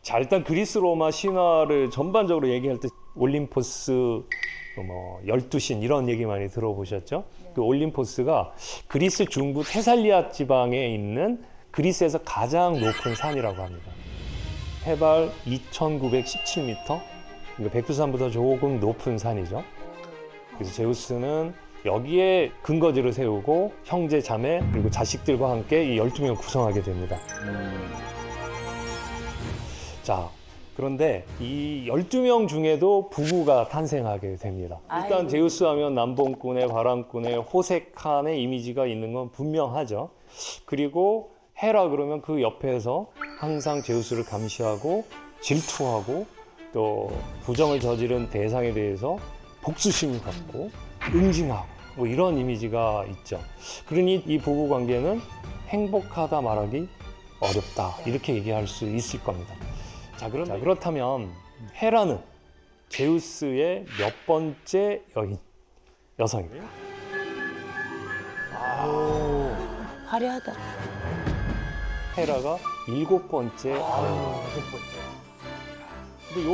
자, 일단 그리스 로마 신화를 전반적으로 얘기할 때 올림포스, 뭐 12신 이런 얘기 많이 들어보셨죠? 그 올림포스가 그리스 중부 테살리아 지방에 있는 그리스에서 가장 높은 산이라고 합니다. 해발 2,917m, 그러니까 백두산보다 조금 높은 산이죠. 그래서 제우스는 여기에 근거지를 세우고 형제, 자매, 그리고 자식들과 함께 이 12명을 구성하게 됩니다. 자, 그런데 이 12명 중에도 부부가 탄생하게 됩니다. 일단 아이고. 제우스 하면 남봉꾼의, 바람꾼의, 호색한의 이미지가 있는 건 분명하죠. 그리고 헤라 그러면 그 옆에서 항상 제우스를 감시하고 질투하고 또 부정을 저지른 대상에 대해서 복수심을 갖고 응징하고 뭐 이런 이미지가 있죠. 그러니 이 부부 관계는 행복하다 말하기 어렵다 이렇게 얘기할 수 있을 겁니다. 자, 그렇다면 헤라는 제우스의 몇 번째 여성입니까? 화려하다. 헤라가 7번째 아내입니다. 근데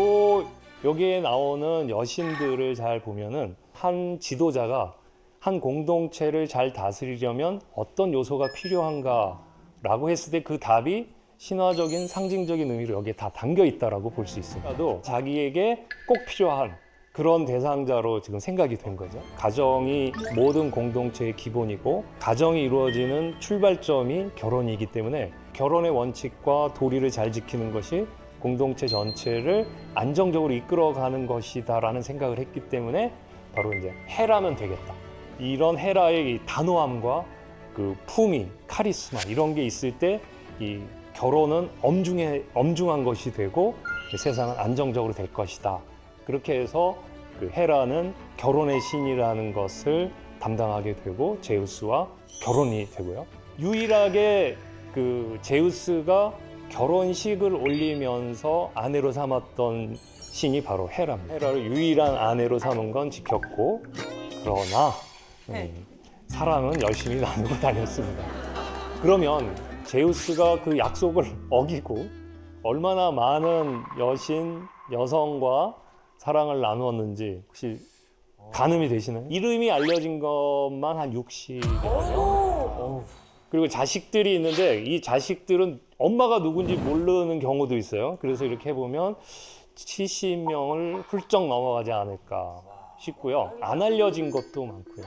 여기에 나오는 여신들을 잘 보면은 한 지도자가 한 공동체를 잘 다스리려면 어떤 요소가 필요한가라고 했을 때 그 답이 신화적인 상징적인 의미로 여기에 다 담겨 있다라고 볼 수 있습니다. 또 자기에게 꼭 필요한 그런 대상자로 지금 생각이 된 거죠. 가정이 모든 공동체의 기본이고 가정이 이루어지는 출발점이 결혼이기 때문에 결혼의 원칙과 도리를 잘 지키는 것이 공동체 전체를 안정적으로 이끌어가는 것이다라는 생각을 했기 때문에 바로 이제 헤라면 되겠다. 이런 헤라의 이 단호함과 그 품위, 카리스마 이런 게 있을 때 이 결혼은 엄중한 것이 되고 세상은 안정적으로 될 것이다. 그렇게 해서 그 헤라는 결혼의 신이라는 것을 담당하게 되고 제우스와 결혼이 되고요. 유일하게 그 제우스가 결혼식을 올리면서 아내로 삼았던 신이 바로 헤라입니다. 헤라를 유일한 아내로 삼은 건 지켰고 그러나 사랑은 열심히 나누고 다녔습니다. 그러면 제우스가 그 약속을 어기고 얼마나 많은 여성과 사랑을 나누었는지 혹시 가늠이 되시나요? 이름이 알려진 것만 한 60이거든요. 그리고 자식들이 있는데 이 자식들은 엄마가 누군지 모르는 경우도 있어요. 그래서 이렇게 해보면 70명을 훌쩍 넘어가지 않을까 싶고요. 안 알려진 것도 많고요.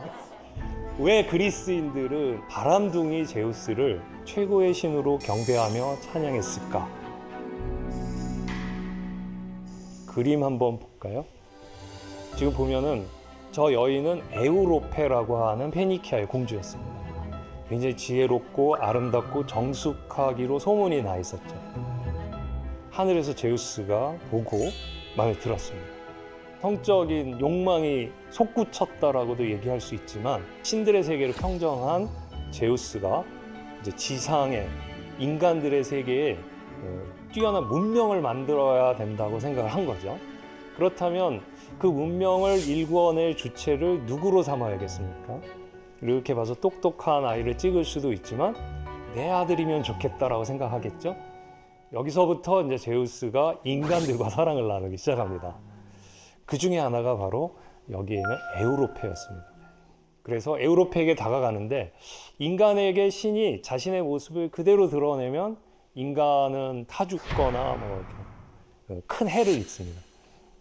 왜 그리스인들은 바람둥이 제우스를 최고의 신으로 경배하며 찬양했을까? 그림 한번 볼까요? 지금 보면은 저 여인은 에우로페라고 하는 페니키아의 공주였습니다. 굉장히 지혜롭고 아름답고 정숙하기로 소문이 나 있었죠. 하늘에서 제우스가 보고 마음에 들었습니다. 성적인 욕망이 솟구쳤다라고도 얘기할 수 있지만 신들의 세계를 평정한 제우스가 이제 지상의 인간들의 세계에 뛰어난 문명을 만들어야 된다고 생각을 한 거죠. 그렇다면 그 문명을 일구어낼 주체를 누구로 삼아야겠습니까? 이렇게 봐서 똑똑한 아이를 찍을 수도 있지만 내 아들이면 좋겠다라고 생각하겠죠. 여기서부터 이제 제우스가 인간들과 사랑을 나누기 시작합니다. 그 중에 하나가 바로 여기에 있는 에우로페였습니다. 그래서 에우로페에게 다가가는데 인간에게 신이 자신의 모습을 그대로 드러내면 인간은 타 죽거나 큰 해를 입습니다.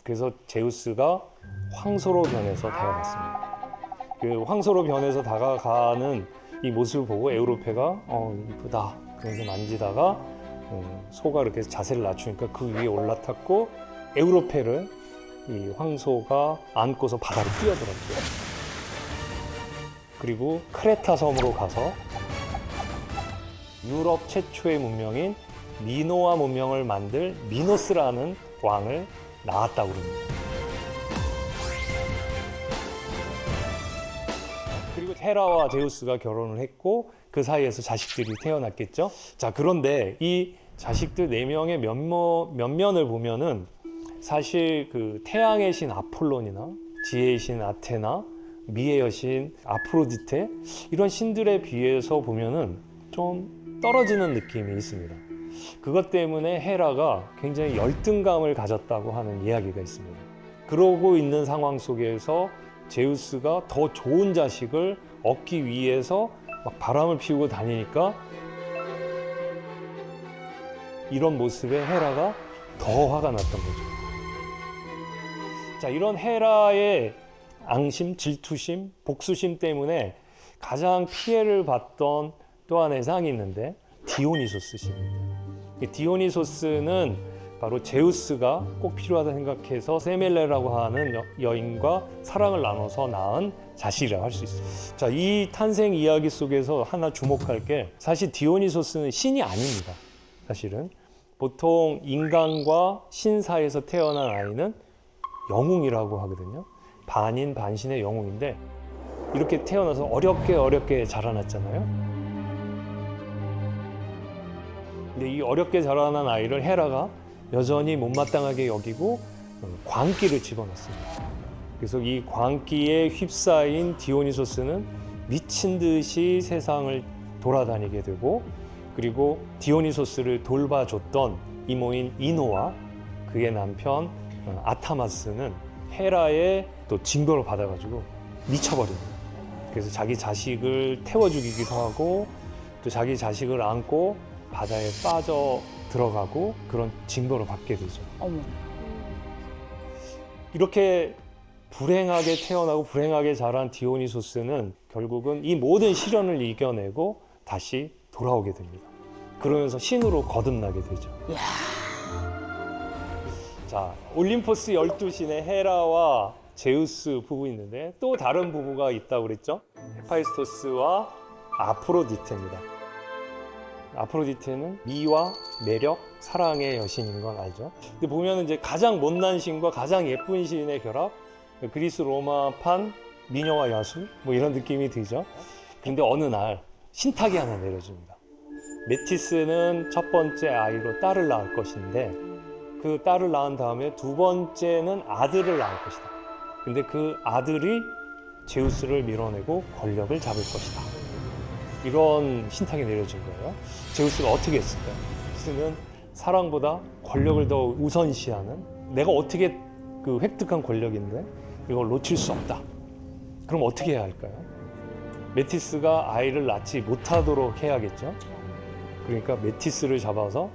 그래서 제우스가 황소로 변해서 다가갔습니다. 그 황소로 변해서 다가가는 이 모습을 보고 에우로페가 이쁘다 그러면서 만지다가 소가 이렇게 자세를 낮추니까 그 위에 올라탔고 에우로페를 이 황소가 안고서 바다로 뛰어들었죠. 그리고 크레타 섬으로 가서 유럽 최초의 문명인 미노아 문명을 만들 미노스라는 왕을 낳았다고 합니다. 그리고 헤라와 제우스가 결혼을 했고 그 사이에서 자식들이 태어났겠죠. 자, 그런데 이 자식들 4명의 면면을 보면은 사실 그 태양의 신 아폴론이나 지혜의 신 아테나, 미의 여신 아프로디테 이런 신들에 비해서 보면은 좀 떨어지는 느낌이 있습니다. 그것 때문에 헤라가 굉장히 열등감을 가졌다고 하는 이야기가 있습니다. 그러고 있는 상황 속에서 제우스가 더 좋은 자식을 얻기 위해서 막 바람을 피우고 다니니까 이런 모습에 헤라가 더 화가 났던 거죠. 자, 이런 헤라의 앙심, 질투심, 복수심 때문에 가장 피해를 봤던 또 하나의 상이 있는데 디오니소스 신입니다. 이 디오니소스는 바로 제우스가 꼭 필요하다 생각해서 세멜레라고 하는 여인과 사랑을 나눠서 낳은 자식이라고 할 수 있습니다. 자, 이 탄생 이야기 속에서 하나 주목할 게 사실 디오니소스는 신이 아닙니다. 사실은 보통 인간과 신 사이에서 태어난 아이는 영웅이라고 하거든요. 반인 반신의 영웅인데 이렇게 태어나서 어렵게 자라났잖아요. 근데 이 어렵게 자라난 아이를 헤라가 여전히 못마땅하게 여기고 광기를 집어넣습니다. 그래서 이 광기에 휩싸인 디오니소스는 미친 듯이 세상을 돌아다니게 되고, 그리고 디오니소스를 돌봐줬던 이모인 이노와 그의 남편 아타마스는 헤라의 또 징벌을 받아가지고 미쳐버립니다. 그래서 자기 자식을 태워 죽이기도 하고 또 자기 자식을 안고 바다에 빠져 들어가고 그런 징벌을 받게 되죠. 어머. 이렇게 불행하게 태어나고 불행하게 자란 디오니소스는 결국은 이 모든 시련을 이겨내고 다시 돌아오게 됩니다. 그러면서 신으로 거듭나게 되죠. 야. 자, 올림포스 12신의 헤라와 제우스 부부 있는데 또 다른 부부가 있다고 그랬죠? 헤파이스토스와 아프로디테입니다. 아프로디테는 미와 매력, 사랑의 여신인 건 알죠? 근데 보면 이제 가장 못난 신과 가장 예쁜 신의 결합, 그리스 로마판 미녀와 야수 뭐 이런 느낌이 들죠. 근데 어느 날 신탁이 하나 내려집니다. 메티스는 첫 번째 아이로 딸을 낳을 것인데 그 딸을 낳은 다음에 두 번째는 아들을 낳을 것이다. 근데 그 아들이 제우스를 밀어내고 권력을 잡을 것이다. 이런 신탁이 내려진 거예요. 제우스가 어떻게 했을까요? 제우스는 사랑보다 권력을 더 우선시하는, 내가 어떻게 그 획득한 권력인데 이걸 놓칠 수 없다. 그럼 어떻게 해야 할까요? 메티스가 아이를 낳지 못하도록 해야겠죠. 그러니까 메티스를 잡아서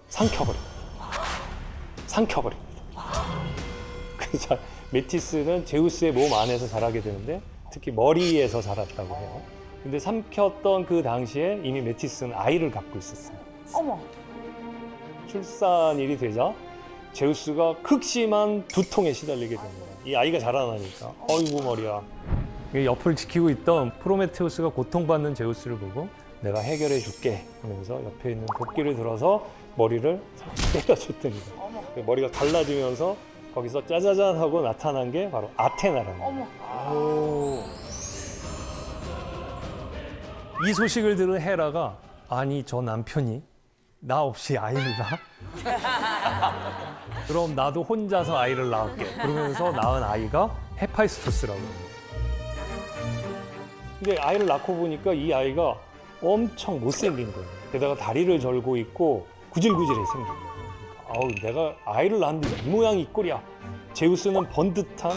삼켜버립니다. 그래서 메티스는 제우스의 몸 안에서 자라게 되는데 특히 머리에서 자랐다고 해요. 근데 삼켰던 그 당시에 이미 메티스는 아이를 갖고 있었어요. 어머. 출산일이 되자 제우스가 극심한 두통에 시달리게 됩니다. 이 아이가 자라나니까 어이구 머리야. 옆을 지키고 있던 프로메테우스가 고통받는 제우스를 보고 내가 해결해 줄게 하면서 옆에 있는 도끼를 들어서 머리를 때려줬답니다. 머리가 갈라지면서 거기서 짜자잔 하고 나타난 게 바로 아테나라는 거예요. 어머. 이 소식을 들은 헤라가 아니 저 남편이 나 없이 아이를 낳아? 그럼 나도 혼자서 아이를 낳을게. 그러면서 낳은 아이가 헤파이스토스라고 합니다. 근데 아이를 낳고 보니까 이 아이가 엄청 못생긴 거예요. 게다가 다리를 절고 있고 구질구질해 생긴 거예요. 아우 내가 아이를 낳았는데 이 모양이 이 꼴이야. 제우스는 번듯한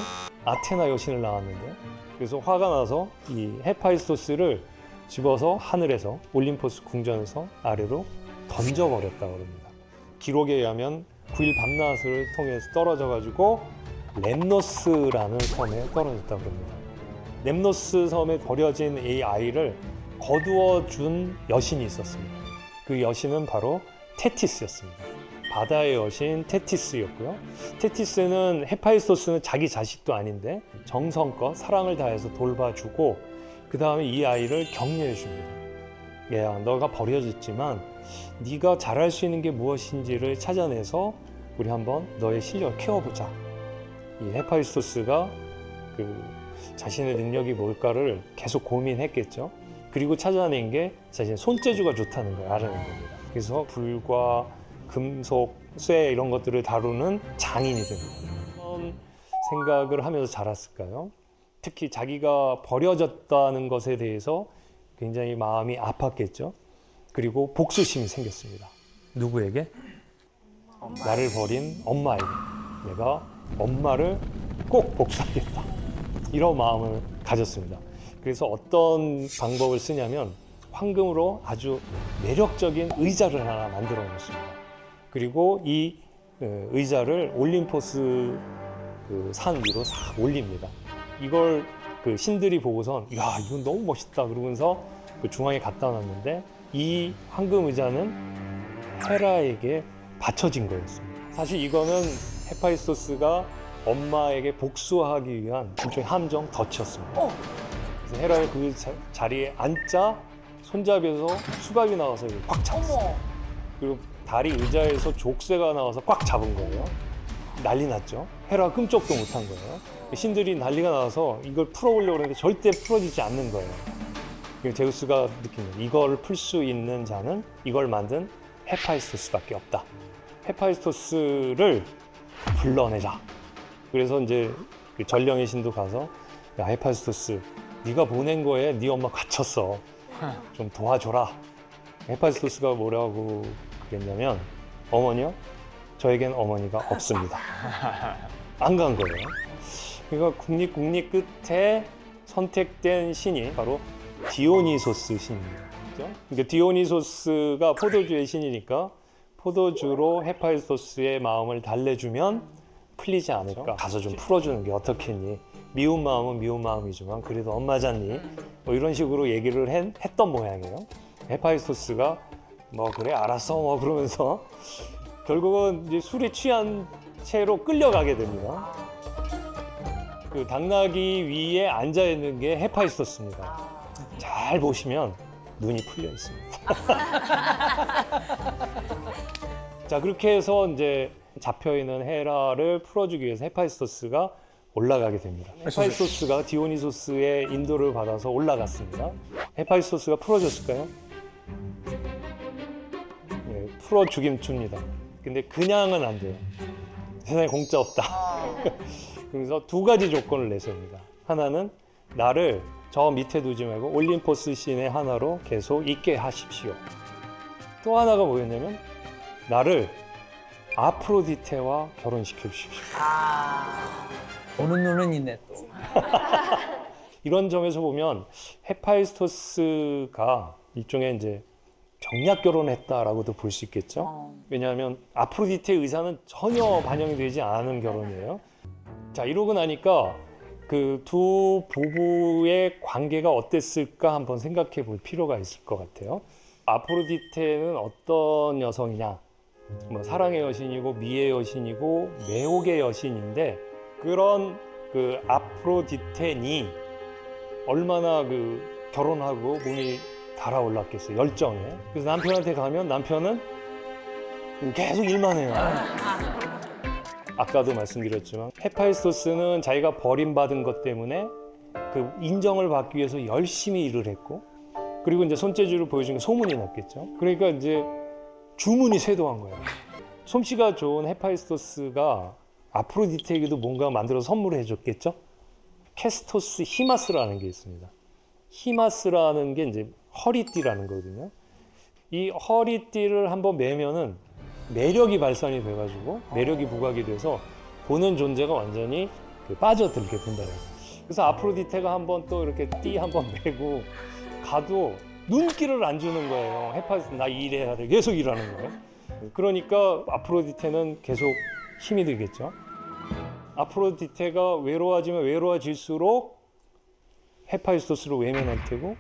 아테나 여신을 낳았는데 그래서 화가 나서 이 헤파이스토스를 집어서 하늘에서 올림포스 궁전에서 아래로 던져버렸다고 합니다. 기록에 의하면 9일 밤낮을 통해서 떨어져가지고 렘노스라는 섬에 떨어졌다고 합니다. 렘노스 섬에 버려진 이 아이를 거두어준 여신이 있었습니다. 그 여신은 바로 테티스였습니다. 바다의 여신 테티스였고요. 테티스는 헤파이스토스는 자기 자식도 아닌데 정성껏 사랑을 다해서 돌봐주고 그 다음에 이 아이를 격려해 줍니다. 얘야, 너가 버려졌지만 네가 잘할 수 있는 게 무엇인지를 찾아내서 우리 한번 너의 실력을 키워보자. 이 헤파이스토스가 그 자신의 능력이 뭘까를 계속 고민했겠죠. 그리고 찾아낸 게 자신의 손재주가 좋다는 걸 알아낸 겁니다. 그래서 불과 금속, 쇠 이런 것들을 다루는 장인이 됩니다. 어떤 생각을 하면서 자랐을까요? 특히 자기가 버려졌다는 것에 대해서 굉장히 마음이 아팠겠죠. 그리고 복수심이 생겼습니다. 누구에게? 나를 버린 엄마에게. 내가 엄마를 꼭 복수하겠다. 이런 마음을 가졌습니다. 그래서 어떤 방법을 쓰냐면 황금으로 아주 매력적인 의자를 하나 만들어 놓습니다. 그리고 이 의자를 올림포스 그 산 위로 싹 올립니다. 이걸 그 신들이 보고선 야 이건 너무 멋있다 그러면서 그 중앙에 갖다 놨는데 이 황금 의자는 헤라에게 바쳐진 거였습니다. 사실 이거는 헤파이스토스가 엄마에게 복수하기 위한 일종의 함정 덫이었습니다. 그래서 헤라가 그 자리에 앉자 손잡이에서 수갑이 나와서 꽉 잡았어요. 그리고 다리 의자에서 족쇄가 나와서 꽉 잡은 거예요. 난리 났죠. 헤라가 끔찍도 못한 거예요. 신들이 난리가 나서 이걸 풀어보려고 했는데 절대 풀어지지 않는 거예요. 제우스가 느낀 거예요. 이걸 풀 수 있는 자는 이걸 만든 헤파이스토스밖에 없다. 헤파이스토스를 불러내자. 그래서 이제 그 전령의 신도 가서 야 헤파이스토스 네가 보낸 거에 네 엄마 갇혔어. 좀 도와줘라. 헤파이스토스가 뭐라고 그랬냐면 어머니요? 저에겐 어머니가 없습니다. 안 간 거예요. 그러니까 국립 끝에 선택된 신이 바로 디오니소스 신입니다. 그렇죠? 그러니까 디오니소스가 포도주의 신이니까 포도주로 헤파이스토스의 마음을 달래주면 풀리지 않을까. 가서 좀 풀어주는 게 어떻겠니? 미운 마음은 미운 마음이지만 그래도 엄마잖니? 뭐 이런 식으로 얘기를 했던 모양이에요. 헤파이스토스가 뭐 그래 알았어 뭐 그러면서 결국은 이제 술에 취한 채로 끌려가게 됩니다. 그 당나귀 위에 앉아 있는 게 헤파이스토스입니다. 잘 보시면 눈이 풀려 있습니다. 자 그렇게 해서 이제 잡혀 있는 헤라를 풀어주기 위해서 헤파이스토스가 올라가게 됩니다. 헤파이스토스가 디오니소스의 인도를 받아서 올라갔습니다. 헤파이스토스가 풀어줬을까요? 네, 풀어주긴 줍니다. 근데 그냥은 안 돼요. 세상에 공짜 없다. 그래서 두 가지 조건을 내세웁니다. 하나는 나를 저 밑에 두지 말고 올림포스 신의 하나로 계속 있게 하십시오. 또 하나가 뭐였냐면 나를 아프로디테와 결혼시켜 주십시오. 보는 눈은 있네 또. 이런 점에서 보면 헤파이스토스가 일종의 이제 정략 결혼했다라고도 볼 수 있겠죠. 왜냐하면 아프로디테의 의사는 전혀 반영이 되지 않은 결혼이에요. 자 이러고 나니까 그 두 부부의 관계가 어땠을까 한번 생각해 볼 필요가 있을 것 같아요. 아프로디테는 어떤 여성이냐? 뭐 사랑의 여신이고 미의 여신이고 매혹의 여신인데 그런 그 아프로디테니 얼마나 그 결혼하고 몸이 달아올랐겠어요. 열정에. 그래서 남편한테 가면 남편은 계속 일만 해요. 아까도 말씀드렸지만 헤파이스토스는 자기가 버림받은 것 때문에 그 인정을 받기 위해서 열심히 일을 했고 그리고 이제 손재주를 보여준 게 소문이 났겠죠. 그러니까 이제 주문이 쇄도한 거예요. 솜씨가 좋은 헤파이스토스가 아프로디테에게도 뭔가 만들어서 선물을 해줬겠죠. 캐스토스 히마스라는 게 있습니다. 히마스라는 게 이제 허리띠라는 거거든요. 이 허리띠를 한번 매면은 매력이 발산이 돼가지고 매력이 부각이 돼서 보는 존재가 완전히 빠져들게 된다는 거예요. 그래서 아프로디테가 한번 또 이렇게 띠 한번 매고 가도 눈길을 안 주는 거예요. 헤파이스토스 나 일해야 돼. 계속 일하는 거예요. 그러니까 아프로디테는 계속 힘이 들겠죠. 아프로디테가 외로워지면 외로워질수록 헤파이스토스로 외면할 테고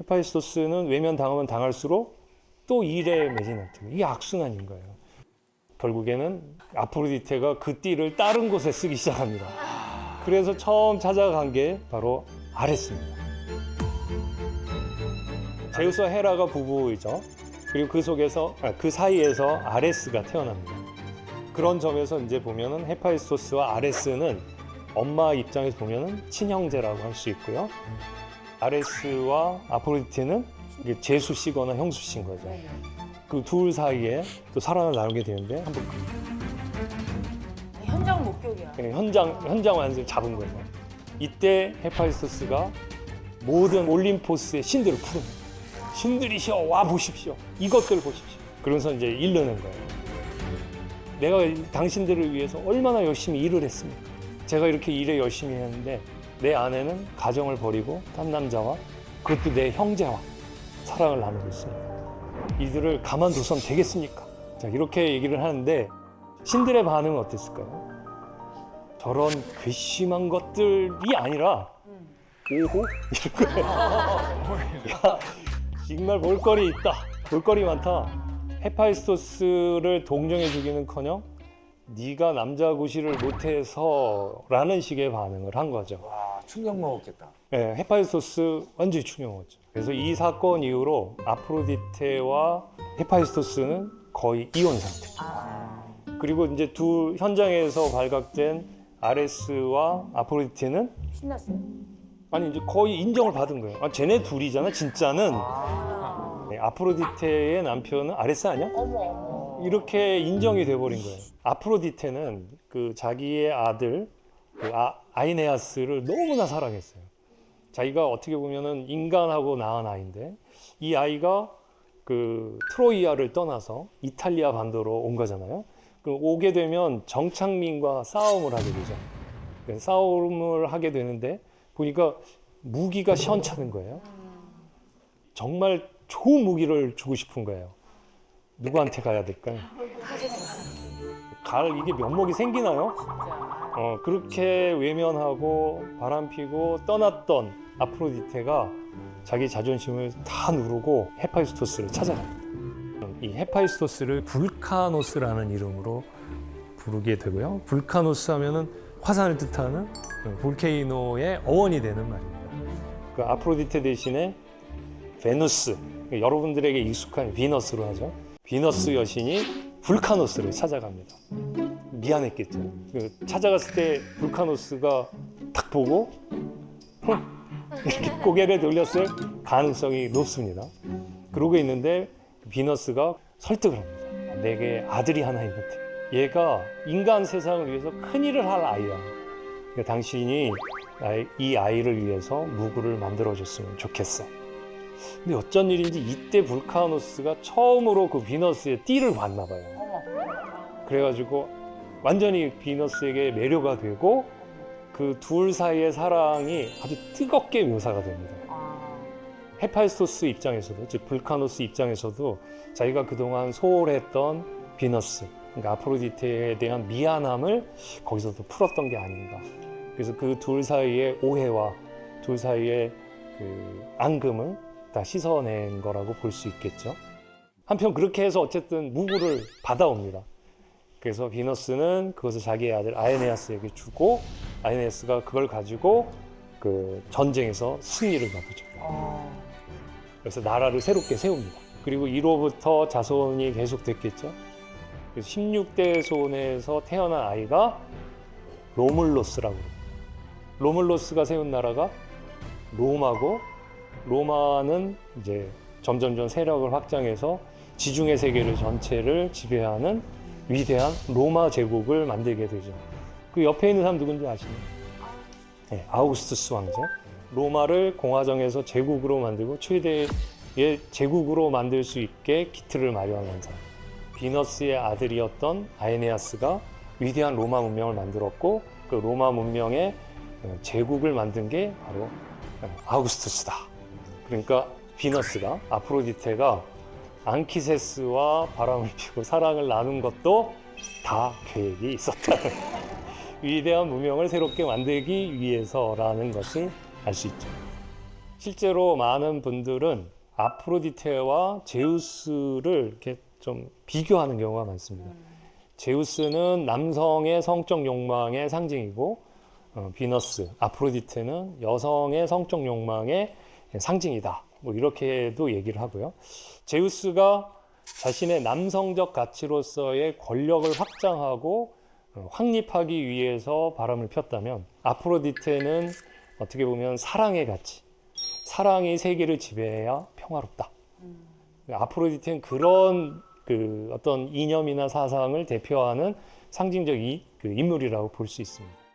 헤파이스토스는 외면당하면 당할수록 또 일에 매진할 테고 이게 악순환인 거예요. 결국에는 아프로디테가 그 띠를 다른 곳에 쓰기 시작합니다. 그래서 처음 찾아간 게 바로 아레스입니다. 제우스와 헤라가 부부이죠. 그리고 그 사이에서 아레스가 태어납니다. 그런 점에서 이제 보면은 헤파이스토스와 아레스는 엄마 입장에서 보면은 친형제라고 할 수 있고요. 아레스와 아프로디테는 제수씨거나 형수씨인 거죠. 그 둘 사이에 또 사랑을 나누게 되는데 한번 현장 목격이야. 현장 완성을 잡은 거죠. 이때 헤파이스토스가 모든 올림포스의 신들을 부릅니다. 신들이시여 와 보십시오. 이것들 보십시오. 그러면서 이제 이르는 거예요. 내가 당신들을 위해서 얼마나 열심히 일을 했습니까? 제가 이렇게 일에 열심히 했는데 내 아내는 가정을 버리고 딴 남자와 그것도 내 형제와 사랑을 나누고 있습니다. 이들을 가만둬선 되겠습니까? 자, 이렇게 얘기를 하는데 신들의 반응은 어땠을까요? 저런 괘씸한 것들이 아니라 오호? 이럴 거예요. 야, 정말 볼거리 있다. 볼거리 많다. 헤파이스토스를 동정해 주기는커녕 네가 남자 구실을 못해서라는 식의 반응을 한 거죠. 와, 충격 먹었겠다. 네, 헤파이스토스 완전히 충격 먹었죠. 그래서 이 사건 이후로 아프로디테와 헤파이스토스는 거의 이혼 상태. 그리고 이제 두 현장에서 발각된 아레스와 아프로디테는 신났어요. 아니 이제 거의 인정을 받은 거예요. 아, 쟤네 둘이잖아 진짜는. 네, 아프로디테의 남편은 아레스 아니야? 이렇게 인정이 돼버린 거예요. 아프로디테는 그 자기의 아들 그 아이네아스를 너무나 사랑했어요. 자기가 어떻게 보면은 인간하고 낳은 아이인데 이 아이가 그 트로이아를 떠나서 이탈리아 반도로 온 거잖아요. 그럼 오게 되면 정착민과 싸움을 하게 되죠. 싸움을 하게 되는데 보니까 무기가 시원찮은 거예요. 정말 좋은 무기를 주고 싶은 거예요. 누구한테 가야 될까요? 이게 면목이 생기나요? 그렇게 외면하고 바람피고 떠났던 아프로디테가 자기 자존심을 다 누르고 헤파이스토스를 찾아갑니다. 이 헤파이스토스를 불카노스라는 이름으로 부르게 되고요. 불카노스 하면은 화산을 뜻하는 볼케이노의 어원이 되는 말입니다. 그 아프로디테 대신에 베누스, 여러분들에게 익숙한 비너스로 하죠. 비너스 여신이 불카노스를 찾아갑니다. 미안했겠죠. 찾아갔을 때 불카노스가 딱 보고 이렇게 고개를 돌렸을 가능성이 높습니다. 그러고 있는데 비너스가 설득을 합니다. 내게 아들이 하나 있는데 얘가 인간 세상을 위해서 큰일을 할 아이야. 그러니까 당신이 이 아이를 위해서 무구를 만들어줬으면 좋겠어. 근데 어쩐 일인지 이때 불카노스가 처음으로 그 비너스의 띠를 봤나 봐요. 그래가지고 완전히 비너스에게 매료가 되고 그 둘 사이의 사랑이 아주 뜨겁게 묘사가 됩니다. 헤파이스토스 입장에서도, 즉 불카노스 입장에서도 자기가 그동안 소홀했던 비너스, 그러니까 아프로디테에 대한 미안함을 거기서도 풀었던 게 아닌가. 그래서 그 둘 사이의 오해와 둘 사이의 그 앙금을 다 씻어낸 거라고 볼 수 있겠죠. 한편 그렇게 해서 어쨌든 무구를 받아옵니다. 그래서 비너스는 그것을 자기의 아들 아에네아스에게 주고 아에네아스가 그걸 가지고 그 전쟁에서 승리를 거두죠. 그래서 나라를 새롭게 세웁니다. 그리고 이로부터 자손이 계속됐겠죠. 그래서 16대 손에서 태어난 아이가 로물로스라고 해요. 로물로스가 세운 나라가 로마고 로마는 이제 점점점 세력을 확장해서 지중해 세계를 전체를 지배하는 위대한 로마 제국을 만들게 되죠. 그 옆에 있는 사람 누군지 아시나요? 네, 아우구스투스 왕제. 로마를 공화정에서 제국으로 만들고 최대의 제국으로 만들 수 있게 기틀을 마련한 사람. 비너스의 아들이었던 아에네아스가 위대한 로마 문명을 만들었고 그 로마 문명의 제국을 만든 게 바로 아우구스투스다. 그러니까 비너스가 아프로디테가 앙키세스와 바람을 피고 사랑을 나눈 것도 다 계획이 있었다는 위대한 문명을 새롭게 만들기 위해서라는 것을 알 수 있죠. 실제로 많은 분들은 아프로디테와 제우스를 이렇게 좀 비교하는 경우가 많습니다. 제우스는 남성의 성적 욕망의 상징이고 비너스, 아프로디테는 여성의 성적 욕망의 상징이다. 뭐 이렇게도 얘기를 하고요. 제우스가 자신의 남성적 가치로서의 권력을 확장하고 확립하기 위해서 바람을 폈다면 아프로디테는 어떻게 보면 사랑의 가치, 사랑이 세계를 지배해야 평화롭다. 아프로디테는 그런 그 어떤 이념이나 사상을 대표하는 상징적 인물이라고 볼 수 있습니다.